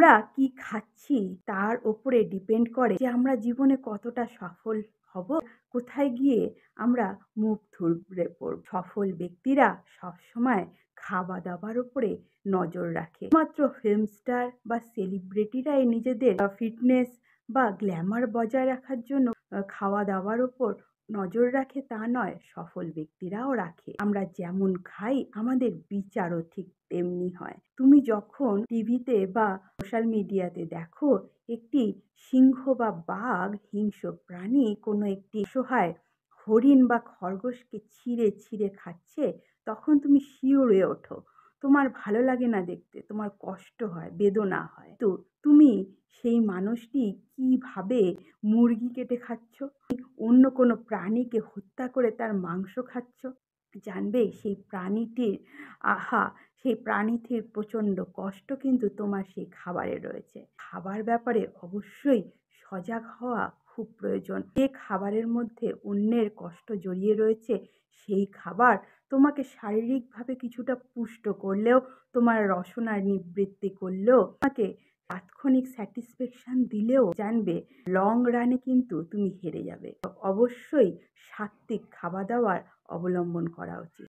আমরা কি খাচ্ছি তার ওপরে ডিপেন্ড করে যে আমরা জীবনে কতটা সফল হব, কোথায় গিয়ে আমরা মুখ থুবড়ে পড়ব। সফল ব্যক্তিরা সবসময় খাওয়া দাওয়ার উপরে নজর রাখে। মাত্র ফিল্ম স্টার বা সেলিব্রিটিরাই নিজেদের ফিটনেস বা গ্ল্যামার বজায় রাখার জন্য খাওয়া দাওয়ার উপর নজর রাখে তা নয়, সফল ব্যক্তিরাও রাখে। আমরা যেমন খাই আমাদের বিচারও ঠিক তেমনি হয়। তুমি যখন টিভিতে বা সোশ্যাল মিডিয়াতে দেখো একটি সিংহ বা বাঘ, হিংস্র প্রাণী কোনো একটি অসহায় হরিণ বা খরগোশকে ছিঁড়ে ছিঁড়ে খাচ্ছে, তখন তুমি শিউরে ওঠো। তোমার ভালো লাগে না দেখতে, তোমার কষ্ট হয়, বেদনা হয়। তো তুমি সেই মানুষটি কিভাবে মুরগি কেটে খাচ্ছ, অন্য কোনো প্রাণীকে হত্যা করে তার মাংস খাচ্ছ, জানবে সেই প্রাণীটির সেই প্রাণীটির প্রচণ্ড কষ্ট কিন্তু তোমার সেই খাবারে রয়েছে। খাবার ব্যাপারে অবশ্যই সজাগ হওয়া খুব প্রয়োজন। যে খাবারের মধ্যে অন্যের কষ্ট জড়িয়ে রয়েছে সেই খাবার তোমাকে শারীরিকভাবে কিছুটা পুষ্ট করলেও, তোমার রসনা নিবৃত্তি করলেও, তোমাকে তাৎক্ষণিক স্যাটিসফ্যাকশন দিলেও, জানবে লং রানে কিন্তু তুমি হেরে যাবে। অবশ্যই সাত্ত্বিক খাওয়া দাওয়ার অবলম্বন করা উচিত।